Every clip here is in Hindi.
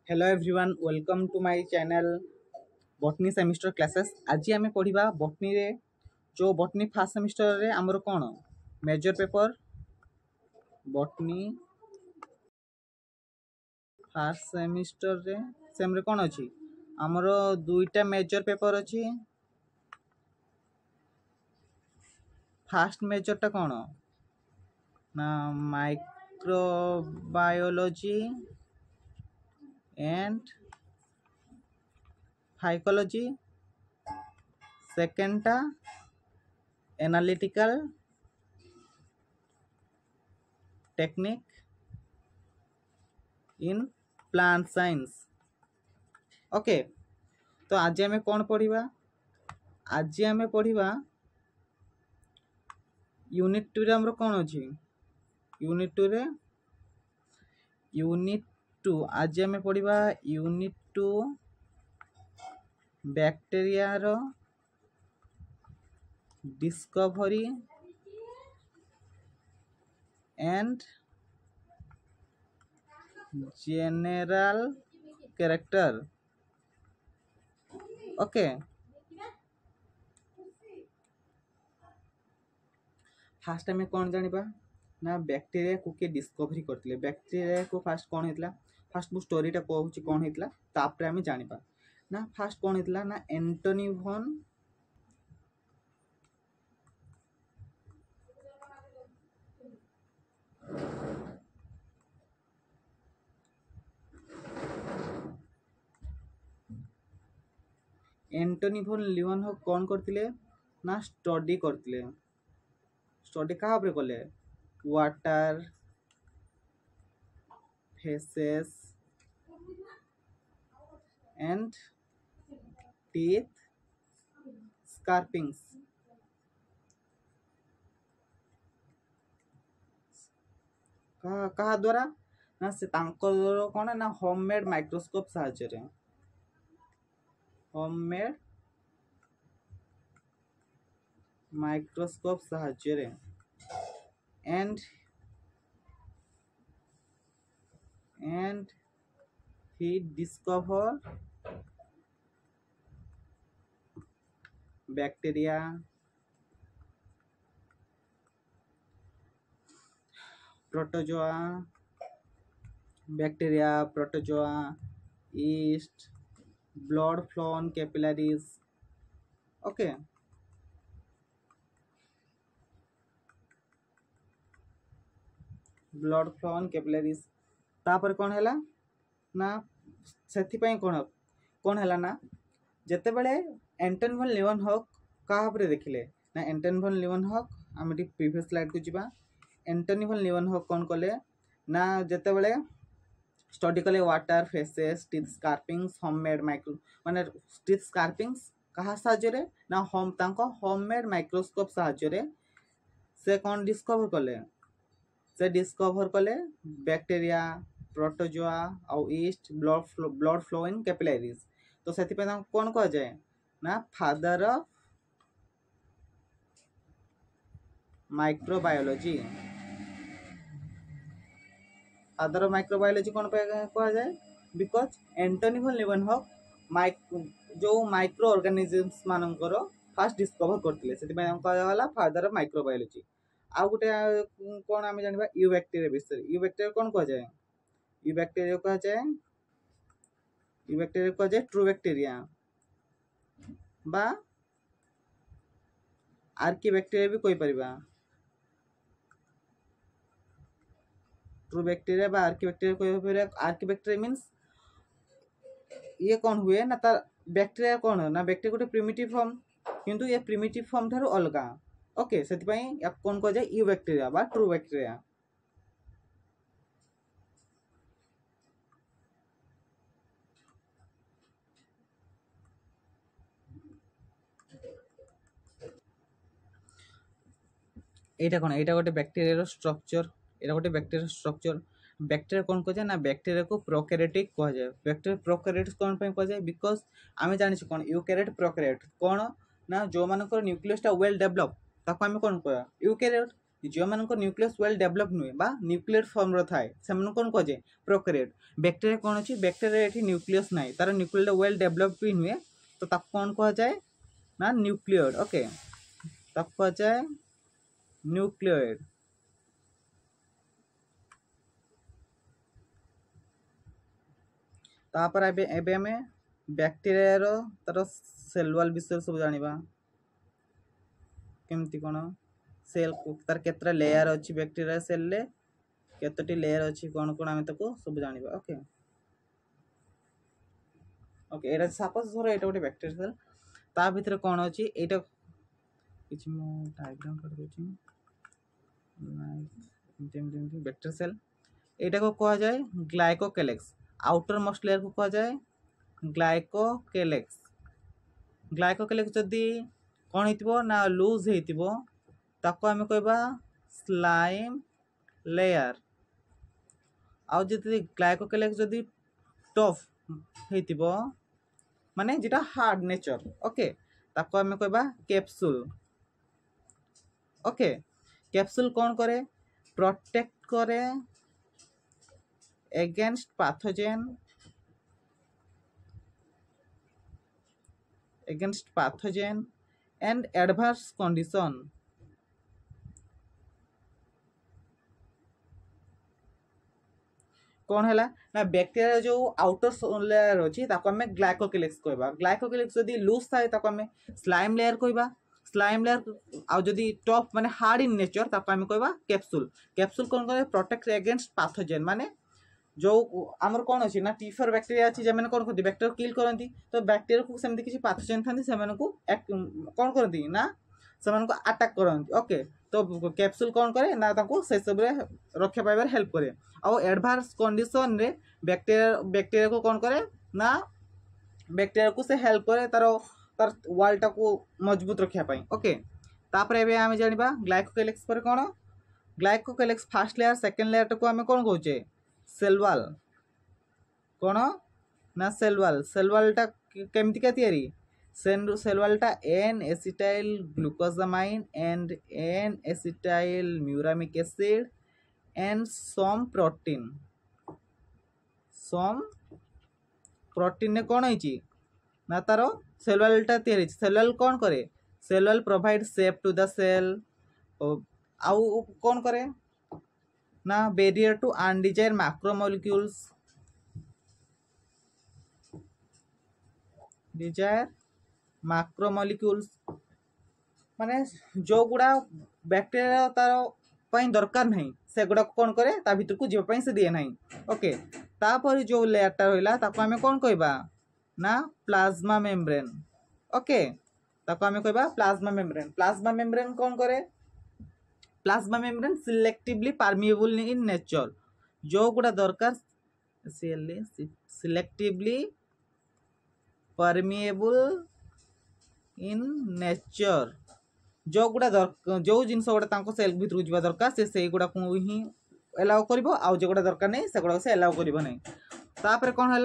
Hello everyone welcome to my channel botany semester classes. आज आम पढ़ा बॉटनी रे जो बॉटनी फास्ट सेमिस्टर रे आमर कौन major paper botany first semester रे सेम रे कौन अच्छी आमर दुईटा मेजर पेपर अच्छी। फास्ट मेजर टा कौन ना माइक्रोबायोलॉजी एंड फाइकोलॉजी, सेकेंड टा analytical technique in plant science. Okay, तो आज आम कौन पढ़ा आज आम पढ़ा यूनिट 2 रे हमरो कौन अच्छी यूनिट 2 आज आम पढ़ा यूनिट 2 बैक्टीरिया रो discovery and general character. Okay, first आम कौन जानिबा ना बैक्टीरिया को किए डिस्कवरी करथिले। बैक्टीरिया को फास्ट कौन हेतला फास्ट मु स्टोरीटा कहूची कौन हेतला तापरे आम जानिबा ना फास्ट कौन हेतला ना एंटोनी वॉन लियोनहॉक कौन करथिले ना स्टडी करथिले। स्टडी कहाँ पर कले water faces and teeth scrapings. कहा द्वारा ना से तांकर कौन ना होममेड माइक्रोस्कोप साहाय्य रे होममेड माइक्रोस्कोप साहाय्य रे and he discover bacteria protozoa yeast blood flow on capillaries। Okay, blood flow on capillaries तापर कौन हैला ना सेथि पई कौन हैला ना जेते बेले एंटोनी वॉन लियोनहॉक कहा पर देखिले ना एंटोनी वॉन लियोनहॉक हम एटी प्रीवियस स्लाइड को जिबा। एंटोनी वॉन लियोनहॉक कौन कले ना जेते बेले स्टडी कले water faeces teeth scrapings homemade micro माने टीथ स्कार्पिंग्स कहा साहाय्य रे ना होममेड माइक्रोस्कोप साहाय्य रे से कौन डिस्कवर कले से डिस्कवर कले बैक्टीरिया प्रोटोजोआ और east blood flow in capillaries. तो से कौन कह जाए ना father of microbiology. Father of microbiology कौन कह जाए बिकॉज एंटोनी वॉन लियोनहॉक जो माइक्रो ऑर्गेनिजम्स मानकर फास्ट डिस्कवर करते से कहा फादर ऑफ माइक्रोबायोलॉजी। आउ गोटे कौन आम जाना यू बैक्टीरिया विषय यू बैक्टीरिया कौन कह जाए यू बैक्टीरिया कह जाए ट्रू बैक्टीरिया बा आर्की बैक्टीरिया भी कोई परिबा ट्रू बैक्टीरिया बा आर्की बैक्टीरिया कोई परिबा। आर्की बैक्टीरिया मींस ये कौन हुए ना तार बैक्टीरिया कौन ना बैक्टीरिया गोटे प्रिमिटिव फॉर्म किंतु ये प्रिमिटिव फॉर्म थारु अलगा। ओके, से या कौन कह जाए यू बैक्टीरिया बा ट्रू बैक्टीरिया। এইটা কোন এইটা গোটে ব্যাকটেরিয়ার স্ট্রকচর এটা গোটে ব্যাকটেরিয়ার স্ট্রকচর ব্যাকটেরিয়া কোন কহ যায় না ব্যাকটেরিয়া को प्रोकैरियोटिक कह जाए। बैक्टीरिया प्रोकैरियोटिक कोन पे कह जाए बिकॉज आमे जानि छी कोन यूकैरियोट प्रोकैरियोट कोन ना जो मानकर न्यूक्लियस टा वेल डेवलप ताको आमे कोन कहया यूकैरियोट जो मान न्यूक्लियस वेल डेवलप नुहे बा न्यूक्लियर फॉर्म थाए से कौन कहे प्रोकैरियोट। बैक्टीरिया कौन अच्छी बैक्टीरिया ये न्यूक्लियस ना तार न्यूक्लियर वेल डेवलप भी नुहे तो कौन कह जाए ना न्यूक्लियोइड। ओके कह जाए न्यूक्लियोइड। तापर एबे हमें बैक्टीरिया रो तार सेल वॉल विषय सब जानिबा केमती कोन सेल तार केतरा लेयर अछि बैक्टीरिया सेल ले केतटी लेयर अछि कोन कोन हमें ताको सब जानिबा। ओके ओके एटा सपोज धर एटा गोटे बैक्टीरिया सेल ता भीतर कोन अछि एटा किछ मो डायग्राम कर दोछि बैक्टीरिया सेल एटा को कहा जाए ग्लाइकोकेलेक्स। आउटर मोस्ट लेयर को कहा जाए ग्लाइकोकेलेक्स। ग्लाइकोकेलेक्स जदि कौन हेतिबो ना लूज हेतिबो ताको हमें कहबा स्लाइम लेयर। आउ जदि ग्लाइकोकेलेक्स जदि टफ हेतिबो माने जेटा हार्ड नेचर ओके ताको हमें कहबा कैप्सूल। ओके कैप्सूल कौन करे प्रोटेक्ट करे against pathogen and adverse condition। कौन है ना बैक्टीरिया जो आउटर लेयर अच्छी हमें ग्लाइकोकेलेक्स कहबा। ग्लाइकोकेलेक्स जदि लूज थाए ताको हमें स्लाइम लेयर कहबा। स्लाइम लेयर आउ जदि टफ माने हार्ड इन नेचर ताको हमें कहबा कैप्सूल। कैप्सूल कौन करे प्रोटेक्ट अगेंस्ट पैथोजेन माने जो आमर कौन अच्छी ना टीफर बैक्टीरिया अच्छी जब कौन करती बैक्टीरिया किल करती तो बैक्टीरिया को सेमती किसी पैथोजेन था कौन करती ना से अटैक करती। ओके तो कैप्सूल कौन करे ना से सब रक्षा पाइबार हेल्प करे। आउ एडवर्स कंडीशन रे बैक्टीरिया को कौन करे ना बैक्टीरिया को से हेल्प करे तार तार वालटा को मजबूत रखा पाई। ओके तापर एबे आमे जानिबा ग्लाइकोकेलेक्स पर कौन ग्लाइकोकेलेक्स फर्स्ट लेयर सेकंड लेयर को आमे कौन कहूचे सेल वॉल। कौन ना सेल वॉल। सेल वॉलटा केमती का तैयारी सेल वॉलटा N acetyl glucosamine and N acetyl muramic acid and some protein ने कौन होइची ना तारो सेल वॉलटा तैयारी। सेल वॉल कौन करे cell wall provide shape to the cell. आउ कौन करे ना barrier to undesired macromolecules desire macromolecules माने जो गुड़ा बैक्टीरिया तार पई दरकार नहीं से गुड़ा कौन करे ता भीतर को जीव पई से दिए नहीं। ओके तापर जो लेयरटा रहिला ताको हमें कौन कहबा ना प्लाज्मा मेम्ब्रेन। ओके ताको हमें कहबा प्लाज्मा मेम्ब्रेन। प्लाज्मा मेम्ब्रेन कौन करे plasma membrane selectively permeable in nature जो गुड़ा दरकार सिलेक्टिवली परमिएबल इन नेचर जो गुड़ा जो जिनस गुड़ा सेल भीतर जावा दरकार से गुड़ा को ही एलाउ करिवो आउ जो गुड़ा दरकार नहीं से गुड़ा से एलाउ करिवो नहीं। तापर कौन है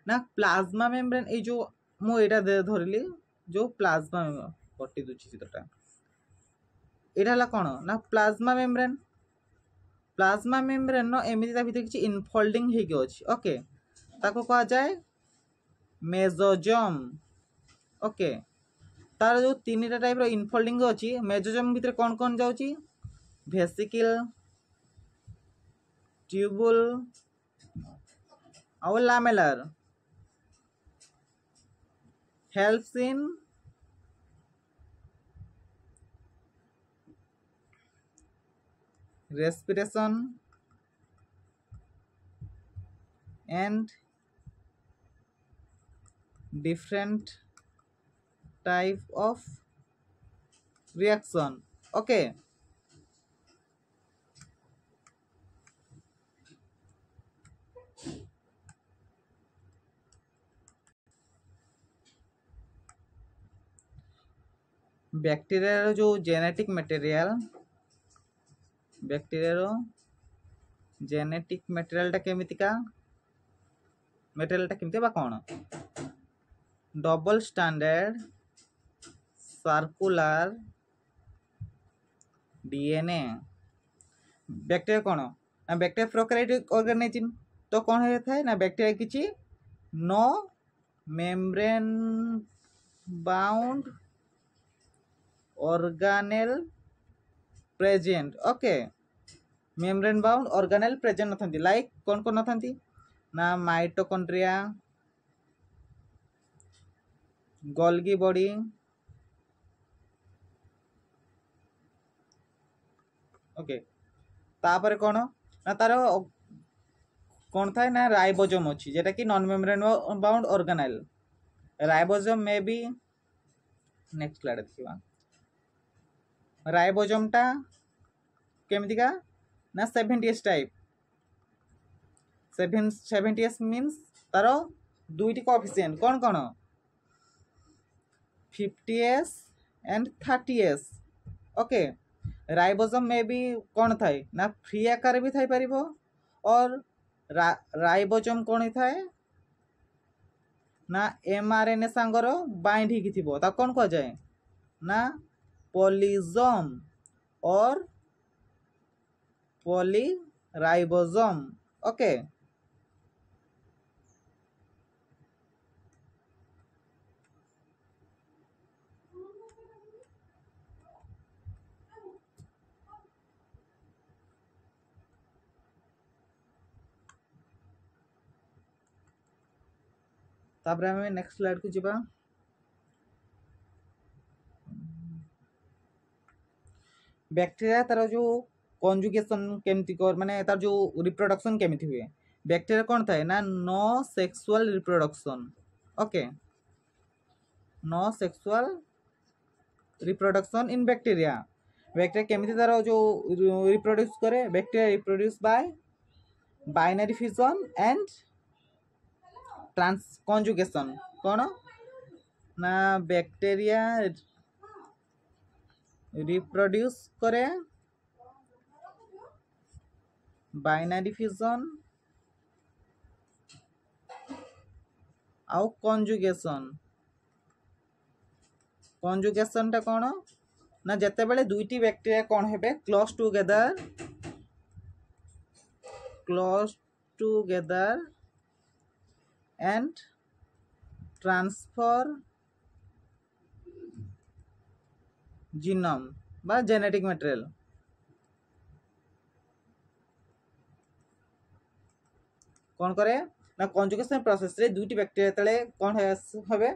ना प्लाज्मा मेम्ब्रेन ए जो मु एटा धरली जो प्लाज्मा कटि दूची चित्रटा एटा कौन ना प्लाज्मा मेम्ब्रेन। प्लाज्मा मेम्ब्रेन नो एमिति ता भीतर किछि इनफोल्डिंग हे के अछि। ओके ताको कहा जाए मेसोजोम। ओके तार जो तीनटा टाइप रो इनफोल्डिंग अछि मेसोजोम भीतर कौन कौन जाउची वेसिकल ट्यूबुल और lamellar helps in respiration and different type of reaction। okay bacteria जो जेनेटिक मटेरियल बैक्टीरिया जेनेटिक मटेरियलटा केमितिका मटेरियलटा केमिति बा कौन double standard circular DNA bacteria कौन ना बैक्टीरिया प्रोकैरियोटिक ऑर्गेनिज्म तो कौन होता है ना बैक्टीरिया किछि no membrane bound organelle present okay membrane bound organelle present नथंती लाइक कौन कौन नथंती ना माइटोकॉन्ड्रिया गोल्गी बॉडी ओके तापर कौन ना तार कौन था ना राइबोसोम अच्छी जेटा कि non membrane bound organelle ribosome में भी नेक्स्ट स्लाइड देखिबा राइबोसोम टा केमितिका ना 70s टाइप 70s मीन्स तार दुईटी कोएफिशिएंट कौन कौन 50s and 30s okay ribosome में भी कौन थाए ना फ्री आकार भी थाई परिबो और राइबोसोम कौन थाए ना एमआरएनए सांगर बाइंड ही थिबो ता कौन कह जाए ना पॉलीसोम और पॉलीराइबोसोम ओके तापर हमें नेक्स्ट स्लाइड को जीवा बैक्टीरिया तार जो कंजुगेशन केमती कर माने तार जो रिप्रोडक्शन केमती हुए बैक्टीरिया कौन थाए ना no sexual reproduction okay no sexual reproduction in bacteria bacteria केमती तार जो रिप्रोड्यूस करे bacteria reproduce by binary fusion and trans conjugation कौन ना बैक्टीरिया रिप्रोड्यूस करे बाइनरी फ्यूजन आउ कंजुगेशन कंजुगेशन टा कौन ना जते बेले दुईटी बैक्टीरिया कौन हेबे close together and transfer genome बा जेनेटिक मटेरियल कौन करे ना कंजुगेशन प्रोसेस रे दुईटी बैक्टीरिया तले कौन हेबे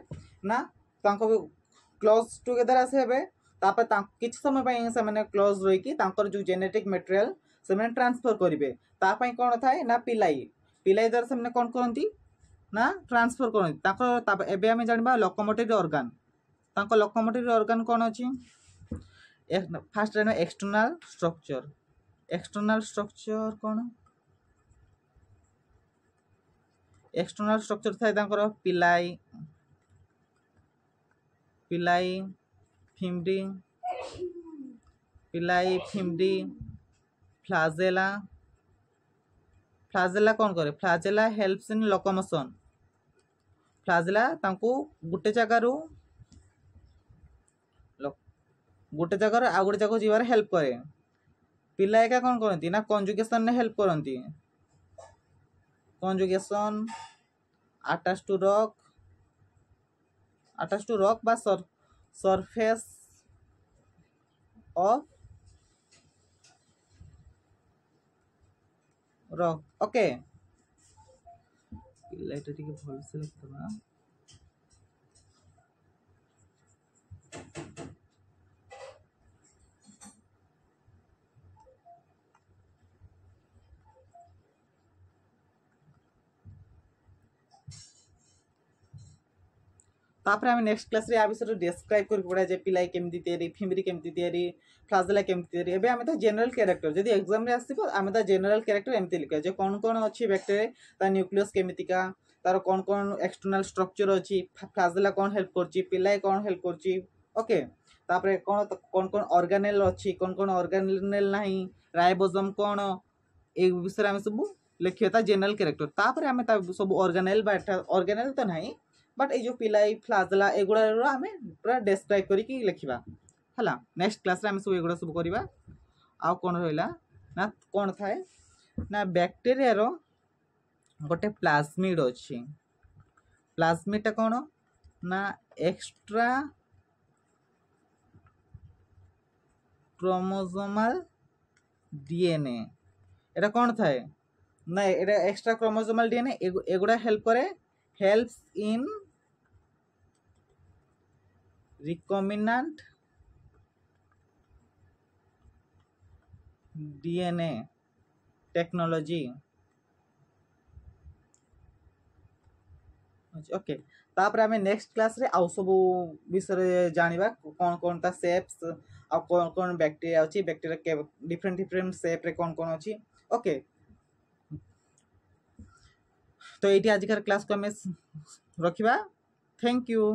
ना तांको क्लोज टुगेदर आसे हेबे तापर किछ समय पई से माने क्लोज रही कि तांकर जो जेनेटिक मटेरियल से माने ट्रांसफर करिवे ता पई कौन थाए ना पिलाई द्वारा से माने कौन करंती ना ट्रांसफर करंती ताको एबे हम जानबा लोकोमोटिव ऑर्गन तांको लोकोमोटिव ऑर्गन कौन अछि फर्स्ट रहना एक्सटर्नल स्ट्रक्चर कौन एक्सटर्नल स्ट्रक्चर थाए तांकर पिलाई फिम्डी फ्लाजेला कौन करे flagella helps in locomotion flagella तांको गुटे जगह आ गोटे जगह जीवार हेल्प करे पिला एका कौन करती ना कंजुगेशन ने हेल्प करती कंजुगेशन अटैच टू रॉक बा surface of rock okay light टिके भल से लिखबा तापर हम नेक्स्ट क्लास रे आ विषय डिस्क्राइब कर पड़ा जे पिलाई केमती तयारी फिमरी केमती तयारी फ्लाजेला केमती तयारी एबे हम तो जनरल कैरेक्टर जदी एग्जाम रे आसीबो हम तो जनरल कैरेक्टर एमती लिखा जे कोन कोन अछि बैक्टीरिया ता न्यूक्लियस केमितिका तार कोन कोन एक्सटर्नल स्ट्रक्चर अछि फ्लाजेला कोन हेल्प करछि पिलाई कोन हेल्प करछि ओके तापर कोन कोन ऑर्गेनेल अछि कोन ऑर्गेनेल नाही राइबोसोम कोन ए विषय हम सब लिखियो ता जनरल कैरेक्टर तापर हम सब ऑर्गेनेल तो नाही बट ये जो पिलाई फ्लाजेला एगुड़ा आम पूरा डिस्क्राइब करके लिखा है नेक्स्ट क्लास रे आम सब एगुड़ा सब करवा आउ कौन रहा ना कौन थाए ना बैक्टेरिया रो गोटे प्लाज्मिड अच्छी प्लाज्मिडटा कौन ना एक्स्ट्रा क्रोमोसोमल डीएनए एटा कौन थाए ना एटा एक्स्ट्रा क्रोमोसोमल डीएनए एगुड़ा हेल्प करे helps in recombinant DNA technology okay तापर आमे नेक्स्ट क्लास रे आउ सब विषय जानिबा कौन कौन ता शेप्स आ कौन कौन बैक्टीरिया अछि बैक्टीरिया के डिफरेंट डिफरेंट शेप रे कौन कौन अछि ओके तो एटी आजिकर क्लास को हमें रखिबा थैंक यू।